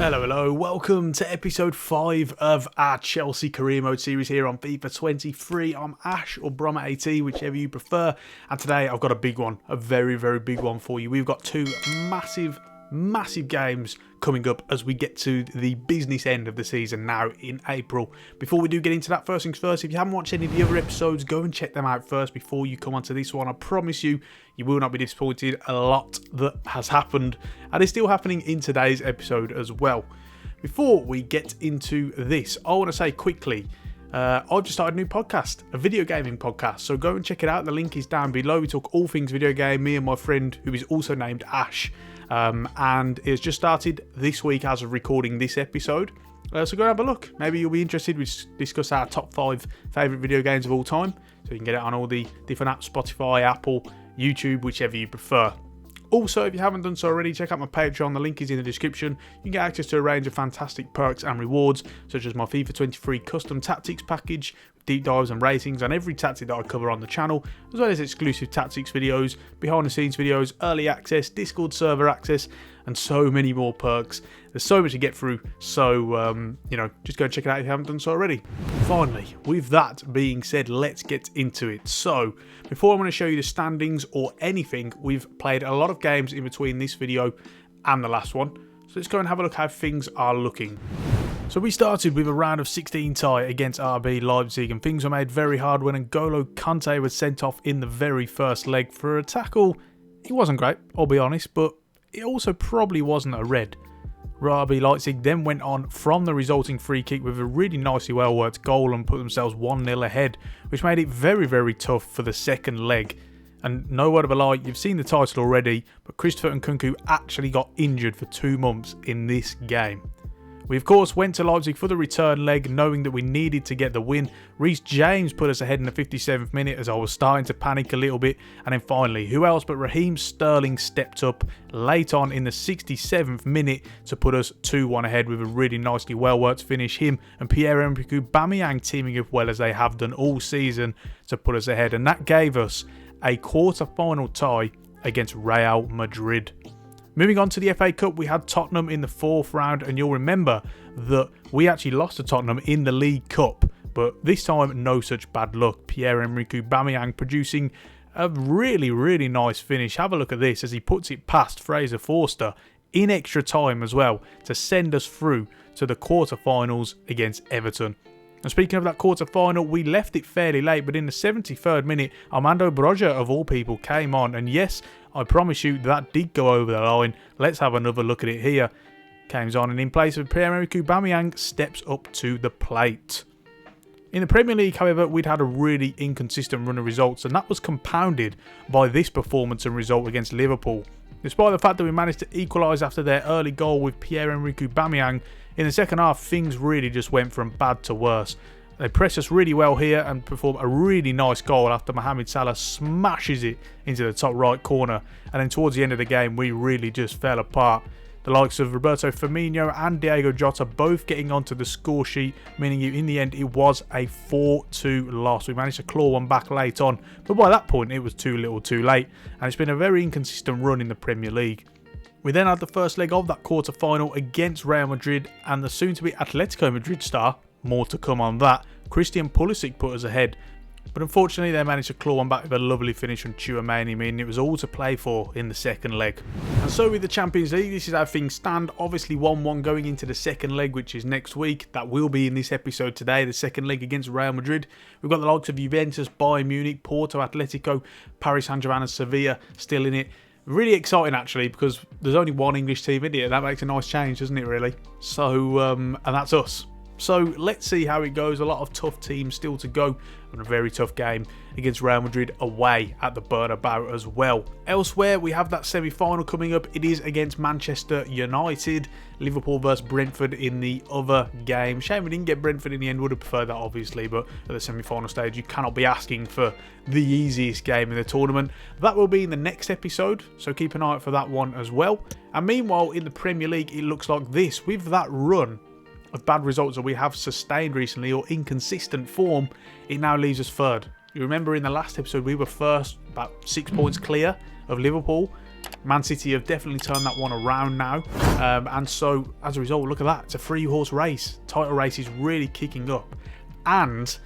Hello, welcome to episode 5 of our Chelsea career mode series here on FIFA 23. I'm Ash or Brommer AT, whichever you prefer, and today I've got a big one, a very big one for you. We've got two massive games coming up as we get to the business end of the season now in April. Before we do get into that, first things first, if you haven't watched any of the other episodes, go and check them out first before you come onto this one. I promise you, you will not be disappointed. A lot that has happened and is still happening in today's episode as well. Before we get into this, I want to say quickly, I've just started a new podcast, a video gaming podcast, so go and check it out. The link is down below. We talk all things video game, me and my friend who is also named Ash. And it's just started this week as of recording this episode. So go and have a look. Maybe you'll be interested. We discuss our top 5 favourite video games of all time. So you can get it on all the different apps, Spotify, Apple, YouTube, whichever you prefer. Also, if you haven't done so already, check out my Patreon. The link is in the description. You can get access to a range of fantastic perks and rewards, such as my FIFA 23 custom tactics package, deep dives and ratings on every tactic that I cover on the channel, as well as exclusive tactics videos, behind the scenes videos, early access, Discord server access, and so many more perks. There's so much to get through, so just go and check it out if you haven't done so already. Finally, with that being said, let's get into it. So before I'm going to show you the standings or anything, we've played a lot of games in between this video and the last one, so let's go and have a look how things are looking. So we started with a round of 16 tie against RB Leipzig, and things were made very hard when N'Golo Kante was sent off in the very first leg for a tackle. It wasn't great, I'll be honest, but it also probably wasn't a red. RB Leipzig then went on from the resulting free kick with a really nicely well worked goal and put themselves 1-0 ahead, which made it very tough for the second leg. And no word of a lie, you've seen the title already, but Christopher Nkunku actually got injured for 2 months in this game. We of course went to Leipzig for the return leg, knowing that we needed to get the win. Reece James put us ahead in the 57th minute as I was starting to panic a little bit, and then finally, who else but Raheem Sterling stepped up late on in the 67th minute to put us 2-1 ahead with a really nicely well worked finish. Him and Pierre-Emerick Aubameyang teaming up well as they have done all season to put us ahead, and that gave us a quarter-final tie against Real Madrid. Moving on to the FA Cup, we had Tottenham in the 4th round, and you'll remember that we actually lost to Tottenham in the League Cup, but this time no such bad luck. Pierre-Emerick Aubameyang producing a really nice finish. Have a look at this as he puts it past Fraser Forster in extra time as well to send us through to the quarterfinals against Everton. And speaking of that quarter-final, we left it fairly late, but in the 73rd minute, Armando Broja, of all people, came on. And yes, I promise you, that did go over the line. Let's have another look at it here. Comes on, and in place of Pierre-Emerick Aubameyang, steps up to the plate. In the Premier League, however, we'd had a really inconsistent run of results, and that was compounded by this performance and result against Liverpool. Despite the fact that we managed to equalise after their early goal with Pierre-Emerick Aubameyang, in the second half, things really just went from bad to worse. They press us really well here and perform a really nice goal after Mohamed Salah smashes it into the top right corner. And then towards the end of the game, we really just fell apart. The likes of Roberto Firmino and Diego Jota both getting onto the score sheet, meaning in the end it was a 4-2 loss. We managed to claw one back late on, but by that point it was too little too late, and it's been a very inconsistent run in the Premier League. We then had the first leg of that quarter-final against Real Madrid, and the soon-to-be Atletico Madrid star, more to come on that, Christian Pulisic put us ahead. But unfortunately they managed to claw one back with a lovely finish from Tchouaméni, meaning it was all to play for in the second leg. And so with the Champions League, this is how things stand. Obviously 1-1 going into the second leg, which is next week. That will be in this episode today, the second leg against Real Madrid. We've got the likes of Juventus, Bayern Munich, Porto, Atletico, Paris Saint-Germain and Sevilla still in it. Really exciting actually, because there's only one English team in it. That makes a nice change, doesn't it really? So, and that's us. So let's see how it goes. A lot of tough teams still to go, and a very tough game against Real Madrid away at the Bernabeu as well. Elsewhere, we have that semi-final coming up. It is against Manchester United. Liverpool versus Brentford in the other game. Shame we didn't get Brentford in the end. Would have preferred that obviously, but at the semi-final stage you cannot be asking for the easiest game in the tournament. That will be in the next episode, so keep an eye out for that one as well. And meanwhile in the Premier League it looks like this. With that run of bad results that we have sustained recently, or inconsistent form, it now leaves us third. You remember in the last episode we were first, about 6 points clear of Liverpool, Man City have definitely turned that one around now. And so, as a result, look at that. It's a 3-horse race. Title race is really kicking up. And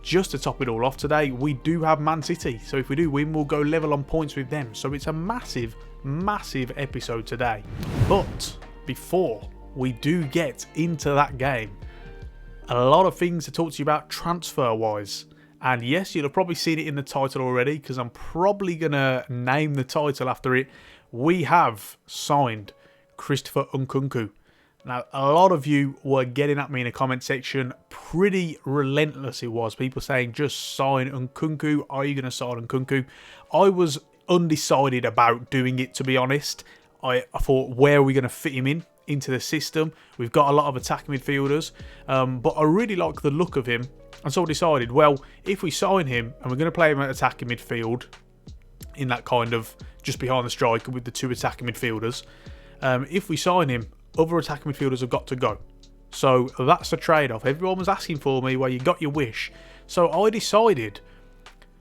just to top it all off today, we do have Man City. So if we do win, we'll go level on points with them. So it's a massive, massive episode today. But before we do get into that game, a lot of things to talk to you about transfer-wise. And yes, you'll have probably seen it in the title already, because I'm probably going to name the title after it. We have signed Christopher Nkunku. Now, a lot of you were getting at me in the comment section. Pretty relentless it was. People saying, just sign Nkunku. Are you going to sign Nkunku? I was undecided about doing it, to be honest. I thought, where are we going to fit him into the system? We've got a lot of attacking midfielders. But I really like the look of him. And so I decided, well, if we sign him and we're going to play him at attacking midfield, in that kind of just behind the striker with the 2 attacking midfielders, if we sign him, other attacking midfielders have got to go. So that's the trade-off. Everyone was asking for me, well, you got your wish. So I decided,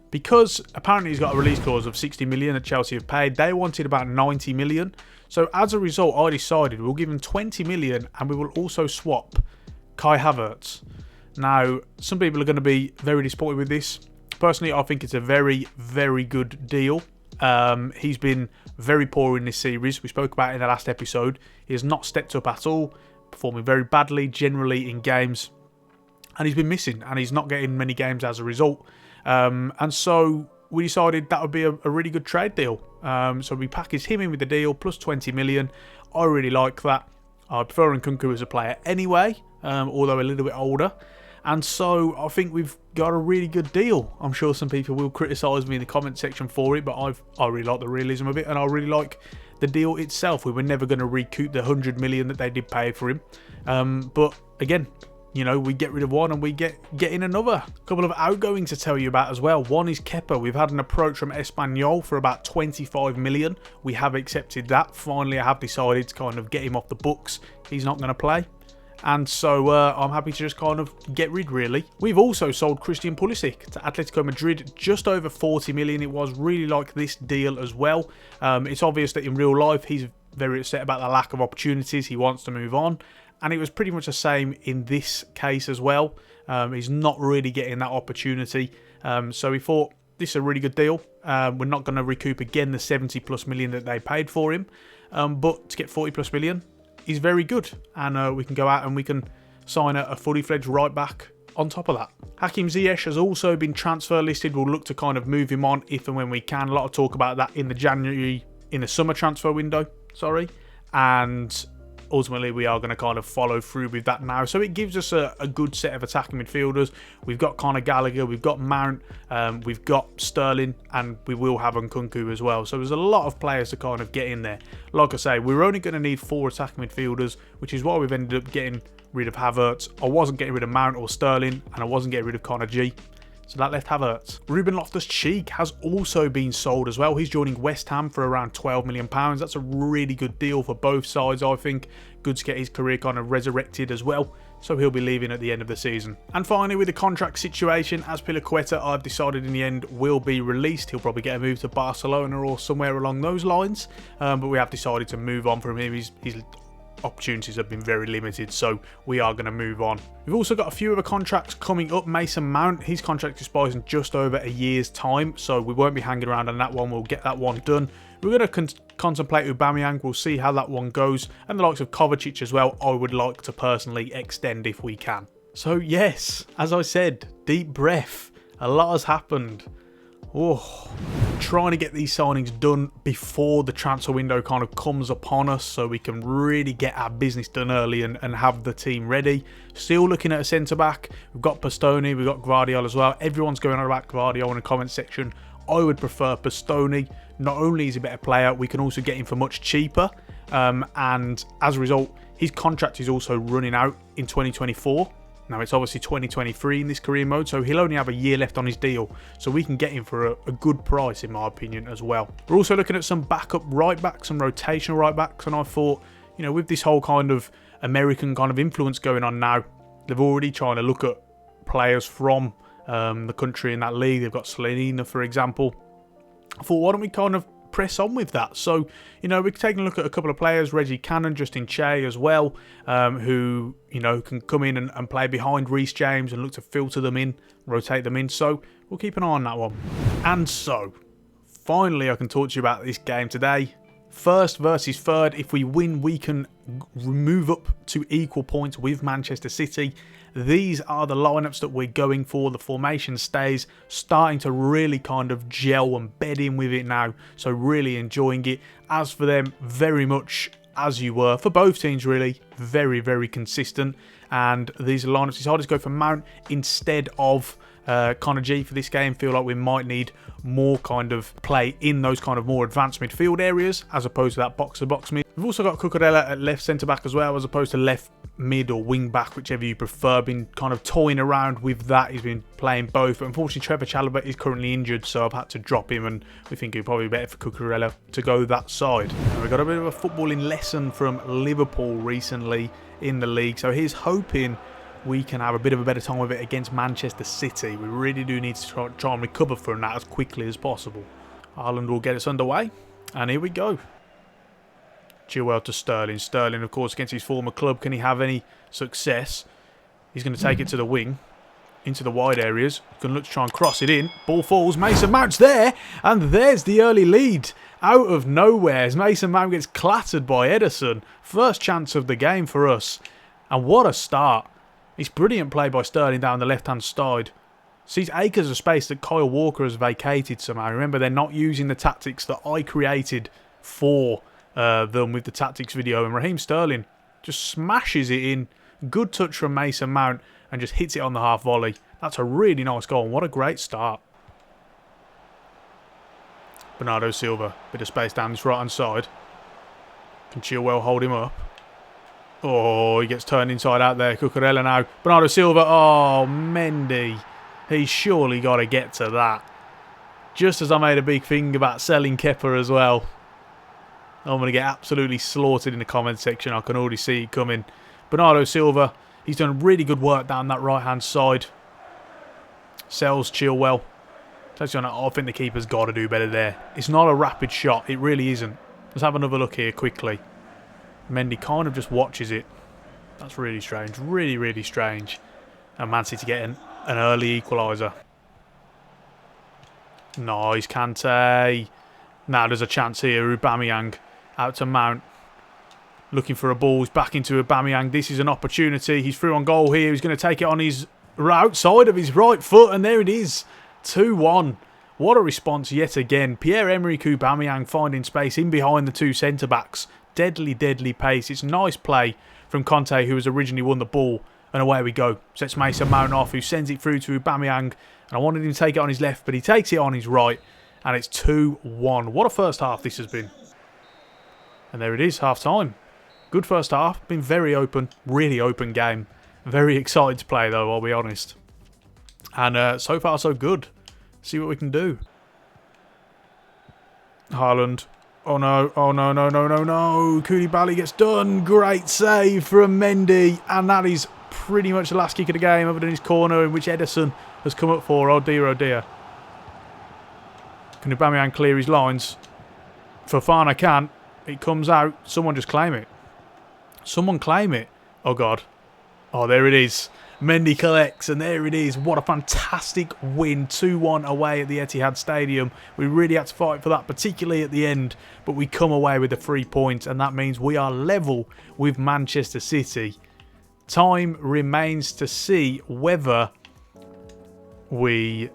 because apparently he's got a release clause of 60 million that Chelsea have paid, they wanted about 90 million. So as a result, I decided we'll give him 20 million and we will also swap Kai Havertz. Now, some people are going to be very disappointed with this. Personally, I think it's a very, very good deal. He's been very poor in this series. We spoke about it in the last episode. He has not stepped up at all, performing very badly generally in games. And he's been missing, and he's not getting many games as a result. And so we decided that would be a really good trade deal. So we packaged him in with the deal, plus 20 million. I really like that. I prefer Nkunku as a player anyway, although a little bit older. And so I think we've got a really good deal. I'm sure some people will criticise me in the comment section for it, but I really like the realism of it, and I really like the deal itself. We were never going to recoup the 100 million that they did pay for him. But again, you know, we get rid of one and we get in another. A couple of outgoings to tell you about as well. One is Kepa. We've had an approach from Espanyol for about 25 million. We have accepted that. Finally, I have decided to kind of get him off the books. He's not going to play. And so I'm happy to just kind of get rid, really. We've also sold Christian Pulisic to Atletico Madrid, just over 40 million. It was really like this deal as well. It's obvious that in real life, he's very upset about the lack of opportunities. He wants to move on. And it was pretty much the same in this case as well. He's not really getting that opportunity. So we thought, this is a really good deal. We're not going to recoup again the 70 plus million that they paid for him. But to get 40 plus million is very good. And we can go out and we can sign a fully fledged right back on top of that. Hakim Ziyech has also been transfer listed. We'll look to kind of move him on if and when we can. A lot of talk about that in the summer transfer window, and ultimately we are going to kind of follow through with that now. So it gives us a good set of attacking midfielders. We've got Conor Gallagher, we've got Mount, we've got Sterling, and we will have Nkunku as well. So there's a lot of players to kind of get in there. Like I say, we're only going to need 4 attacking midfielders, which is why we've ended up getting rid of Havertz. I wasn't getting rid of Mount or Sterling, and I wasn't getting rid of Connor G. So that left Havertz. Ruben Loftus-Cheek has also been sold as well. He's joining West Ham for around £12 million. That's a really good deal for both sides, I think. Good to get his career kind of resurrected as well. So he'll be leaving at the end of the season. And finally, with the contract situation, Azpilicueta, I've decided in the end will be released. He'll probably get a move to Barcelona or somewhere along those lines. But we have decided to move on from him. His opportunities have been very limited, so we are going to move on. We've also got a few other contracts coming up. Mason Mount, his contract expires in just over a year's time, so we won't be hanging around on that one. We'll get that one done. We're going to contemplate Aubameyang. We'll see how that one goes, and the likes of Kovacic as well. I would like to personally extend if we can. So yes, as I said, deep breath. A lot has happened. Oh, trying to get these signings done before the transfer window kind of comes upon us, so we can really get our business done early and have the team ready. Still looking at a centre-back. We've got Bastoni, we've got Gvardiol as well. Everyone's going on about Gvardiol in the comment section. I would prefer Bastoni. Not only is he a better player, we can also get him for much cheaper. And as a result, his contract is also running out in 2024. Now, it's obviously 2023 in this career mode, so he'll only have a year left on his deal. So we can get him for a good price, in my opinion, as well. We're also looking at some backup right backs, some rotational right backs. And I thought, you know, with this whole kind of American kind of influence going on now, they've already trying to look at players from the country in that league. They've got Slanina, for example. I thought, why don't we kind of press on with that. So, you know, we're taking a look at a couple of players, Reggie Cannon, Justin Che as well, who, you know, can come in and play behind Reece James and look to filter them in, rotate them in. So we'll keep an eye on that one. And so, finally, I can talk to you about this game today. First versus third. If we win, we can move up to equal points with Manchester City. These are the lineups that we're going for. The formation stays, starting to really kind of gel and bed in with it now. So really enjoying it. As for them, very much as you were. For both teams, really. Very, very consistent. And these are lineups. Decided to go for Mount instead of Connor G for this game. Feel like we might need more kind of play in those kind of more advanced midfield areas as opposed to that box-to-box mid. We've also got Cucurella at left centre-back as well, as opposed to left mid or wing-back, whichever you prefer. Been kind of toying around with that. He's been playing both, but unfortunately Trevor Chalobah is currently injured, so I've had to drop him, and we think it'd probably be better for Cucurella to go that side. And we got a bit of a footballing lesson from Liverpool recently in the league, so he's hoping we can have a bit of a better time with it against Manchester City. We really do need to try and recover from that as quickly as possible. Haaland will get us underway, and here we go. Chilwell to Sterling. Sterling, of course, against his former club. Can he have any success? He's going to take it to the wing, into the wide areas. Going to look to try and cross it in. Ball falls. Mason Mount's there, and there's the early lead. Out of nowhere, as Mason Mount gets clattered by Ederson. First chance of the game for us. And what a start. It's brilliant play by Sterling down the left-hand side. Sees acres of space that Kyle Walker has vacated somehow. Remember, they're not using the tactics that I created for them with the tactics video. And Raheem Sterling just smashes it in. Good touch from Mason Mount and just hits it on the half volley. That's a really nice goal. And what a great start. Bernardo Silva. Bit of space down this right-hand side. Can Chilwell hold him up? Oh, he gets turned inside out there. Cucurella now. Bernardo Silva. Oh, Mendy. He's surely got to get to that. Just as I made a big thing about selling Kepa as well. I'm going to get absolutely slaughtered in the comment section. I can already see it coming. Bernardo Silva. He's done really good work down that right-hand side. Sells Chilwell. I think the keeper's got to do better there. It's not a rapid shot. It really isn't. Let's have another look here quickly. Mendy kind of just watches it. That's really strange. Really, really strange. And Man City getting an early equaliser. Nice, Kante. Now there's a chance here. Aubameyang out to Mount. Looking for a ball. He's back into Aubameyang. This is an opportunity. He's through on goal here. He's going to take it on his outside of his right foot. And there it is. 2-1. What a response yet again. Pierre-Emerick Aubameyang finding space in behind the two centre-backs. Deadly, deadly pace. It's nice play from Conte, who has originally won the ball. And away we go. Sets Mason Mount off, who sends it through to Aubameyang. And I wanted him to take it on his left, but he takes it on his right. And it's 2-1. What a first half this has been. And there it is, half-time. Good first half. Been very open. Really open game. Very excited to play, though, I'll be honest. And so far, so good. See what we can do. Haaland. Oh no, oh no, no, no, no, no. Koulibaly gets done. Great save from Mendy. And that is pretty much the last kick of the game, other than his corner, in which Ederson has come up for. Oh dear, oh dear. Can Aubameyang clear his lines? Fofana can. It comes out. Someone just claim it. Someone claim it. Oh God. Oh, there it is. Mendy collects, and there it is. What a fantastic win. 2-1 away at the Etihad Stadium. We really had to fight for that, particularly at the end. But we come away with the 3 points, and that means we are level with Manchester City. Time remains to see whether we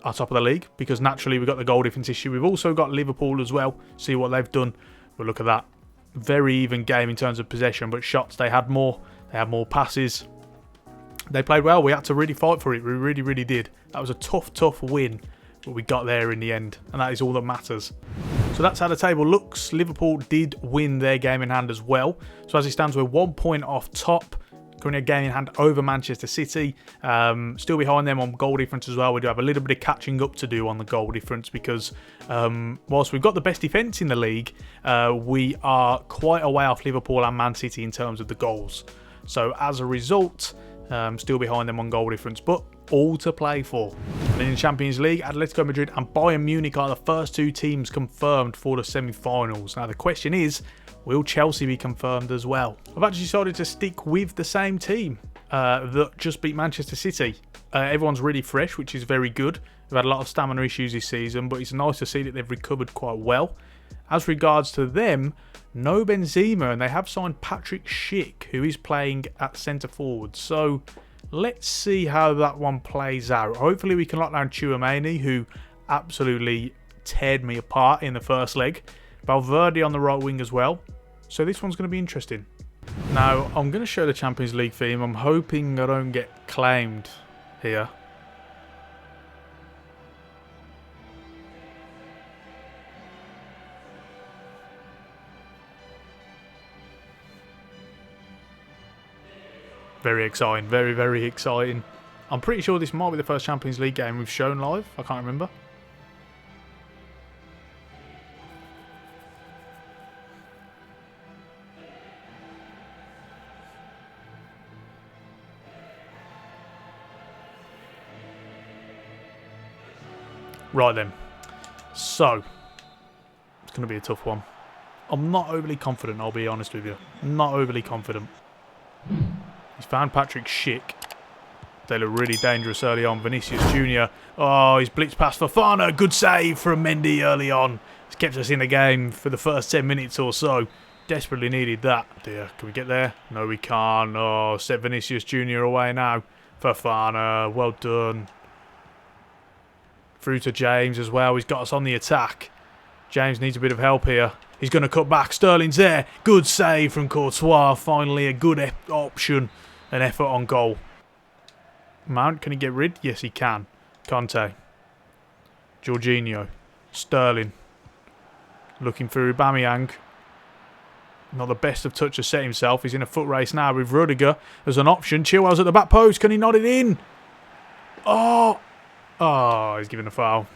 are top of the league, because naturally we've got the goal difference issue. We've also got Liverpool as well. See what they've done. But look at that. Very even game in terms of possession, but shots, they had more. They had more passes. They played well. We had to really fight for it. We really, really did. That was a tough, tough win, but we got there in the end, and that is all that matters. So that's how the table looks. Liverpool did win their game in hand as well. So as it stands, we're 1 point off top. Currently a game in hand over Manchester City. Still behind them on goal difference as well. We do have a little bit of catching up to do on the goal difference because whilst we've got the best defence in the league, we are quite a way off Liverpool and Man City in terms of the goals. So as a result, Still behind them on goal difference, but all to play for. And in the Champions League, Atletico Madrid and Bayern Munich are the first two teams confirmed for the semi-finals. Now the question is, will Chelsea be confirmed as well? I've actually decided to stick with the same team that just beat Manchester City. Everyone's really fresh, which is very good. They've had a lot of stamina issues this season, but it's nice to see that they've recovered quite well. As regards to them, no Benzema, and they have signed Patrick Schick, who is playing at centre forward. So let's see how that one plays out. Hopefully we can lock down Tchouaméni, who absolutely teared me apart in the first leg. Valverde on the right wing as well. So this one's going to be interesting. Now, I'm going to show the Champions League theme. I'm hoping I don't get claimed here. Very exciting. Very, very exciting. I'm pretty sure this might be the first Champions League game we've shown live. I can't remember. Right then. So, it's going to be a tough one. I'm not overly confident, I'll be honest with you. Not overly confident. He's found Patrick Schick. They look really dangerous early on. Vinicius Jr. Oh, he's blitzed past Fofana. Good save from Mendy early on. It's kept us in the game for the first 10 minutes or so. Desperately needed that. Dear, can we get there? No, we can't. Oh, set Vinicius Jr. away now. Fofana, well done. Through to James as well. He's got us on the attack. James needs a bit of help here. He's going to cut back. Sterling's there. Good save from Courtois. Finally, a good option. An effort on goal. Mount, can he get rid? Yes, he can. Conte. Jorginho. Sterling. Looking for Aubameyang. Not the best of touch to set himself. He's in a foot race now with Rudiger. There's an option. Chilwell's at the back post. Can he nod it in? Oh! Oh, he's given a foul.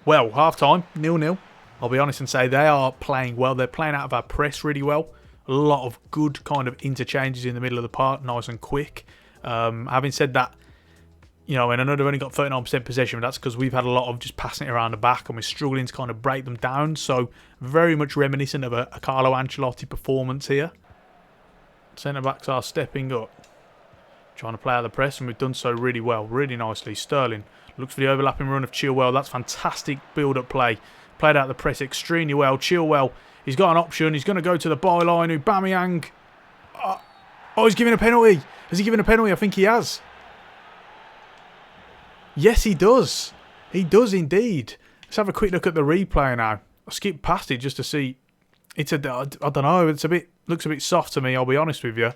Well, half-time, 0-0. I'll be honest and say they are playing well. They're playing out of our press really well. A lot of good kind of interchanges in the middle of the park, nice and quick. Having said that, you know, and I know they've only got 39% possession, but that's because we've had a lot of just passing it around the back and we're struggling to kind of break them down. So, very much reminiscent of a Carlo Ancelotti performance here. Centre-backs are stepping up. Trying to play out the press, and we've done so really well, really nicely. Sterling looks for the overlapping run of Chilwell. That's fantastic build-up play. Played out the press extremely well. Chilwell, he's got an option. He's going to go to the byline. Aubameyang. Oh, he's giving a penalty. Has he given a penalty? I think he has. Yes, he does. He does indeed. Let's have a quick look at the replay now. I skipped past it just to see. It's a, I don't know. It's a bit, looks a bit soft to me. I'll be honest with you. I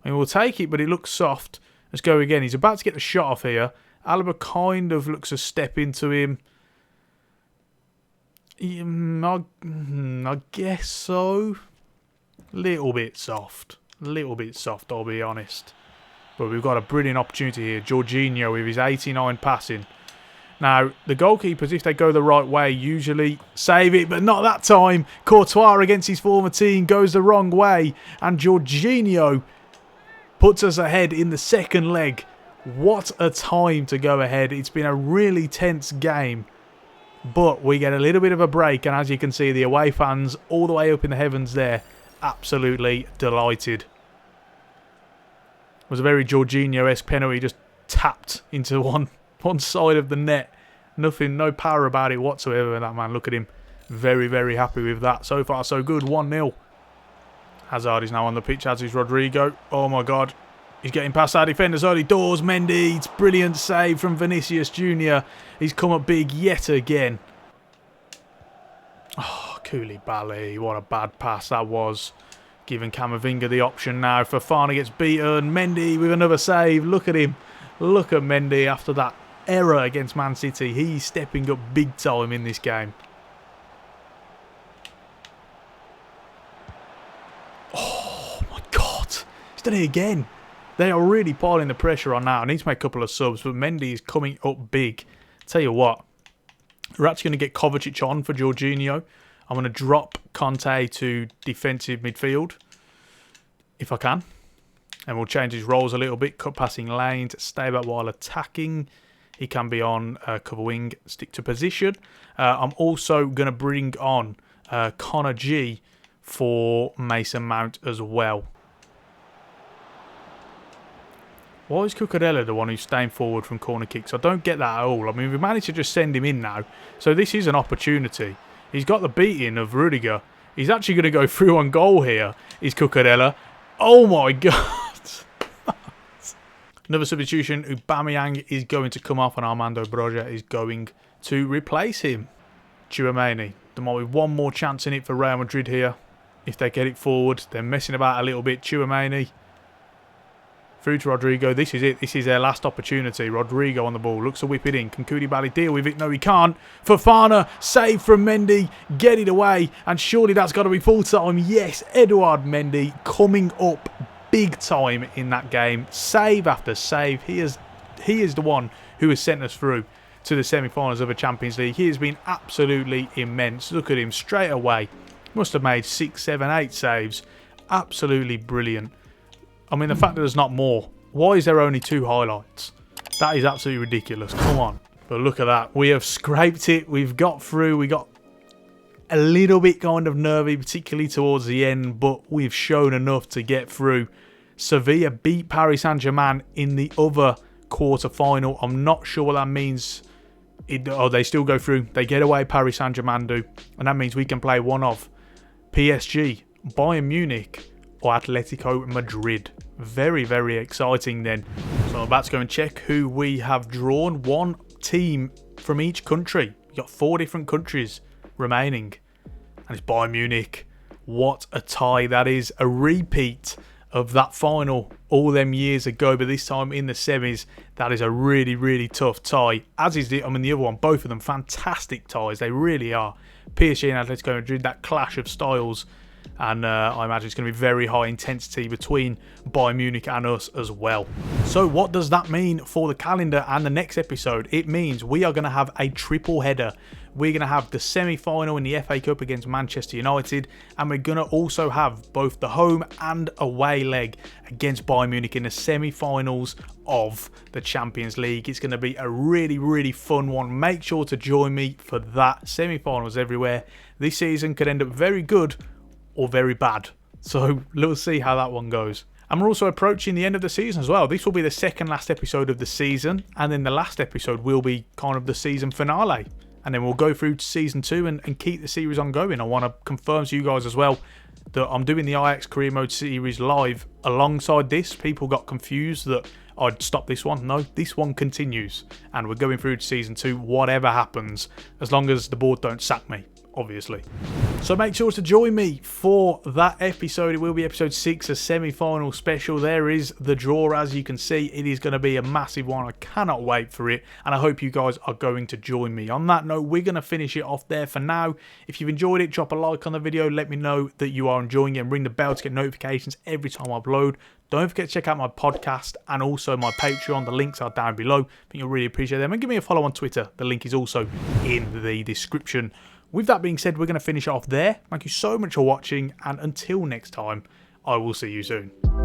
mean, we'll take it, but it looks soft. Let's go again. He's about to get the shot off here. Alaba kind of looks a step into him. I guess so. Little bit soft. Little bit soft, I'll be honest. But we've got a brilliant opportunity here. Jorginho with his 89 passing. Now, the goalkeepers, if they go the right way, usually save it, but not that time. Courtois against his former team goes the wrong way. And Jorginho puts us ahead in the second leg. What a time to go ahead. It's been a really tense game. But we get a little bit of a break. And as you can see, the away fans all the way up in the heavens there. Absolutely delighted. It was a very Jorginho-esque penalty. Just tapped into one side of the net. Nothing, no power about it whatsoever. That man, look at him. Very, very happy with that. So far, so good. 1-0. Hazard is now on the pitch, as is Rodrigo. Oh my God. He's getting past our defenders early doors. Mendy, it's brilliant save from Vinicius Jr. He's come up big yet again. Oh, Koulibaly, what a bad pass that was. Giving Camavinga the option now. Fofana gets beaten. Mendy with another save. Look at him. Look at Mendy after that error against Man City. He's stepping up big time in this game. Oh my God. He's done it again. They are really piling the pressure on now. I need to make a couple of subs, but Mendy is coming up big. Tell you what, we're actually going to get Kovacic on for Jorginho. I'm going to drop Conte to defensive midfield, if I can. And we'll change his roles a little bit. Cut passing lanes, stay back while attacking. He can be on cover wing, stick to position. I'm also going to bring on Connor G for Mason Mount as well. Why is Cucurella the one who's staying forward from corner kicks? I don't get that at all. I mean, we managed to just send him in now. So this is an opportunity. He's got the beating of Rudiger. He's actually going to go through on goal here, is Cucurella. Oh my God. Another substitution, Aubameyang is going to come off and Armando Broja is going to replace him. Tchouaméni. There might be one more chance in it for Real Madrid here. If they get it forward, they're messing about a little bit. Tchouaméni. Through to Rodrigo. This is it. This is their last opportunity. Rodrigo on the ball. Looks to whip it in. Can Koulibaly deal with it? No, he can't. Fofana. Save from Mendy. Get it away. And surely that's got to be full time. Yes, Edouard Mendy coming up big time in that game. Save after save. He is the one who has sent us through to the semi-finals of the Champions League. He has been absolutely immense. Look at him straight away. Must have made 6, 7, 8 saves. Absolutely brilliant. I mean, the fact that there's not more. Why is there only 2 highlights? That is absolutely ridiculous. Come on. But look at that. We have scraped it. We've got through. We got a little bit kind of nervy, particularly towards the end, but we've shown enough to get through. Sevilla beat Paris Saint-Germain in the other quarter-final. I'm not sure what that means. They still go through. They get away, Paris Saint-Germain do. And that means we can play one of PSG, Bayern Munich, or Atletico Madrid. Very, very exciting then. So I'm about to go and check who we have drawn. One team from each country. We've got 4 different countries remaining. And it's Bayern Munich. What a tie that is. A repeat of that final all them years ago, but this time in the semis. That is a really, really tough tie. As is the other one. Both of them fantastic ties. They really are. PSG and Atletico Madrid, that clash of styles. And I imagine it's going to be very high intensity between Bayern Munich and us as well. So what does that mean for the calendar and the next episode? It means we are going to have a triple header. We're going to have the semi-final in the FA Cup against Manchester United. And we're going to also have both the home and away leg against Bayern Munich in the semi-finals of the Champions League. It's going to be a really, really fun one. Make sure to join me for that. Semi-finals everywhere. This season could end up very good or very bad. So we'll see how that one goes. And we're also approaching the end of the season as well. This will be the second last episode of the season. And then the last episode will be kind of the season finale. And then we'll go through to season 2 and keep the series on going. I want to confirm to you guys as well that I'm doing the Ajax Career Mode series live alongside this. People got confused that I'd stop this one. No, this one continues. And we're going through to season 2, whatever happens. As long as the board don't sack me, obviously. So make sure to join me for that episode. It will be episode 6, a semi-final special. There is the draw, as you can see. It is going to be a massive one. I cannot wait for it, and I hope you guys are going to join me. On that note, we're going to finish it off there for now. If you've enjoyed it, drop a like on the video. Let me know that you are enjoying it, and ring the bell to get notifications every time I upload. Don't forget to check out my podcast and also my Patreon. The links are down below. I think you'll really appreciate them. And give me a follow on Twitter. The link is also in the description. With that being said, we're going to finish it off there. Thank you so much for watching, and until next time, I will see you soon.